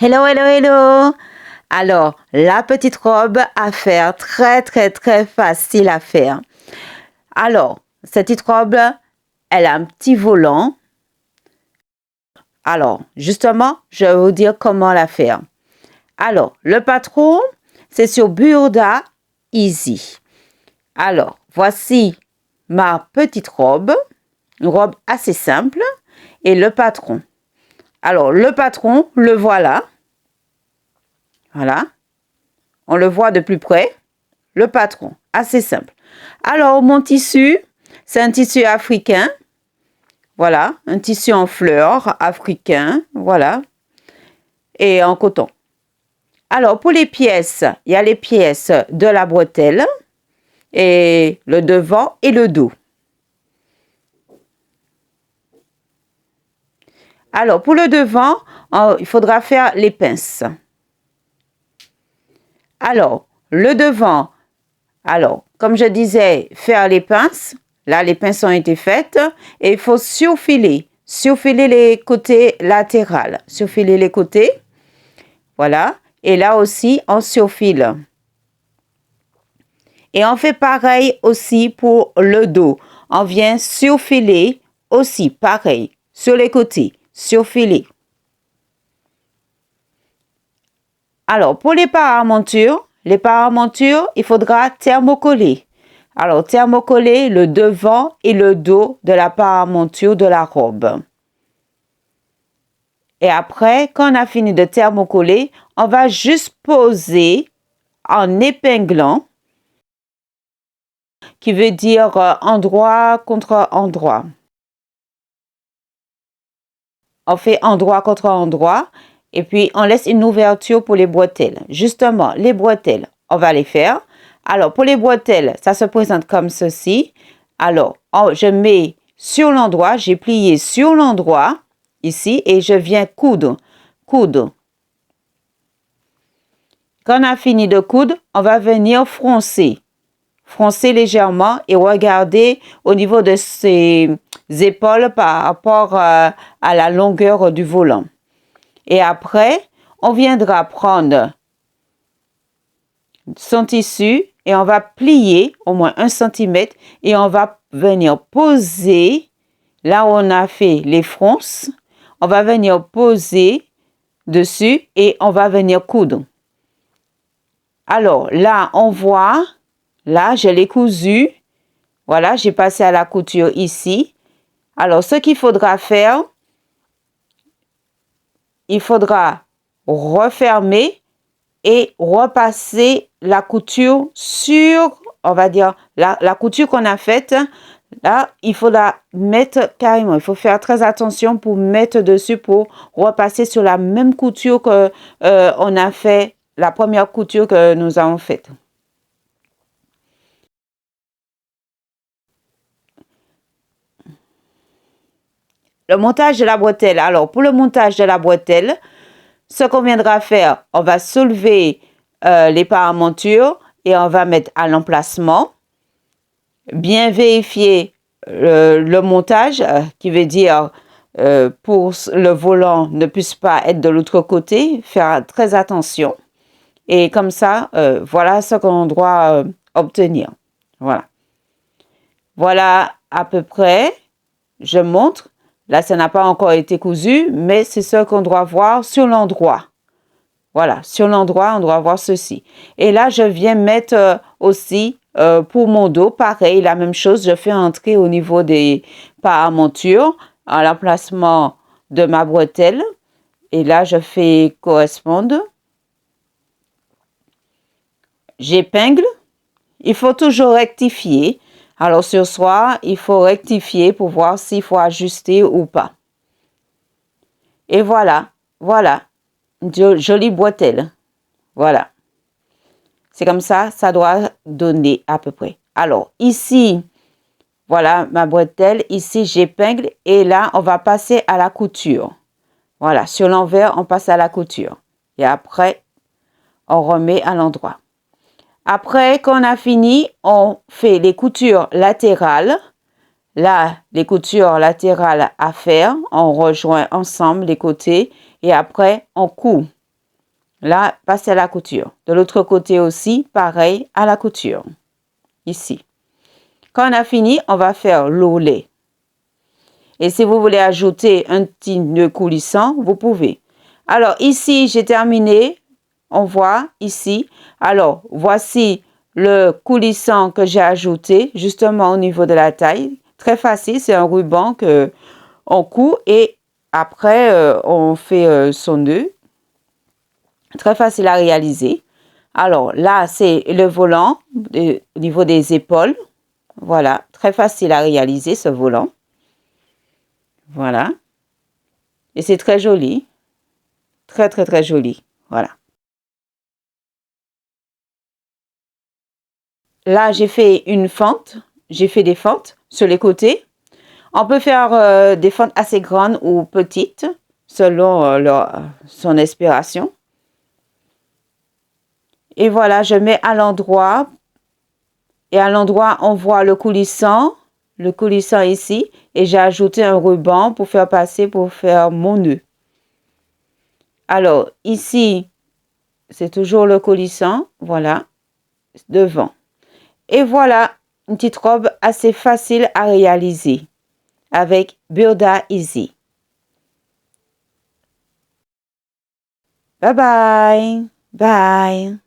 Hello, hello, hello! Alors, la petite robe à faire, très, très, très facile à faire. Alors, cette petite robe, elle a un petit volant. Alors, justement, je vais vous dire comment la faire. Alors, le patron, c'est sur Burda Easy. Alors, voici ma petite robe, une robe assez simple, et le patron. Alors, le patron, le voilà. Voilà. On le voit de plus près. Le patron, assez simple. Alors, mon tissu, c'est un tissu africain. Voilà, un tissu en fleurs africain. Voilà. Et en coton. Alors, pour les pièces, il y a les pièces de la bretelle et le devant et le dos. Alors, pour le devant, il faudra faire les pinces. Alors, le devant, alors, comme je disais, faire les pinces. Là, les pinces ont été faites et il faut surfiler les côtés latéraux, surfiler les côtés. Voilà. Et là aussi, on surfile. Et on fait pareil aussi pour le dos. On vient surfiler aussi, pareil, sur les côtés, surfiler. Alors, pour les paramontures, il faudra thermocoller. Alors, thermocoller le devant et le dos de la paramonture de la robe. Et après, quand on a fini de thermocoller, on va juste poser en épinglant, qui veut dire endroit contre endroit. On fait endroit contre endroit et puis on laisse une ouverture pour les bretelles. Justement, les bretelles, on va les faire. Alors, pour les bretelles, ça se présente comme ceci. Alors, je mets sur l'endroit, j'ai plié sur l'endroit ici et je viens coudre. Quand on a fini de coudre, on va venir froncer légèrement et regarder au niveau de ses épaules par rapport à la longueur du volant. Et après, on viendra prendre son tissu et on va plier au moins 1 cm et on va venir poser là où on a fait les fronces. On va venir poser dessus et on va venir coudre. Alors là, on voit, là, je l'ai cousu. Voilà, j'ai passé à la couture ici. Alors, ce qu'il faudra faire, il faudra refermer et repasser la couture sur, on va dire, la couture qu'on a faite. Là, il faudra mettre carrément, il faut faire très attention pour mettre dessus, pour repasser sur la même couture que on a fait, la première couture que nous avons faite. Le montage de la bretelle. Alors, pour le montage de la bretelle, ce qu'on viendra faire, on va soulever les paramontures et on va mettre à l'emplacement. Bien vérifier le montage, qui veut dire pour le volant ne puisse pas être de l'autre côté, faire très attention. Et comme ça, voilà ce qu'on doit obtenir. Voilà. Voilà à peu près. Je montre. Là, ça n'a pas encore été cousu, mais c'est ce qu'on doit voir sur l'endroit. Voilà, sur l'endroit, on doit voir ceci. Et là, je viens mettre aussi pour mon dos, pareil, la même chose. Je fais entrer au niveau des paramontures à l'emplacement de ma bretelle. Et là, je fais correspondre. J'épingle. Il faut toujours rectifier. Alors, ce soir, il faut rectifier pour voir s'il faut ajuster ou pas. Et voilà, voilà, une jolie bretelle. Voilà. C'est comme ça, ça doit donner à peu près. Alors, ici, voilà ma bretelle. Ici, j'épingle et là, on va passer à la couture. Voilà, sur l'envers, on passe à la couture. Et après, on remet à l'endroit. Après, quand on a fini, on fait les coutures latérales. Là, les coutures latérales à faire, on rejoint ensemble les côtés et après, on coud. Là, passer à la couture. De l'autre côté aussi, pareil, à la couture. Ici. Quand on a fini, on va faire l'ourlet. Et si vous voulez ajouter un petit nœud coulissant, vous pouvez. Alors, ici, j'ai terminé. On voit ici. Alors, voici le coulissant que j'ai ajouté justement au niveau de la taille. Très facile, c'est un ruban que on coud et après, on fait son nœud. Très facile à réaliser. Alors, là, c'est le volant au niveau des épaules. Voilà, très facile à réaliser ce volant. Voilà. Et c'est très joli. Très, très, très joli. Voilà. Là, j'ai fait une fente. J'ai fait des fentes sur les côtés. On peut faire des fentes assez grandes ou petites, selon son inspiration. Et voilà, je mets à l'endroit. Et à l'endroit, on voit le coulissant ici. Et j'ai ajouté un ruban pour faire passer, pour faire mon nœud. Alors, ici, c'est toujours le coulissant, voilà, devant. Et voilà, une petite robe assez facile à réaliser avec Burda Easy. Bye bye. Bye.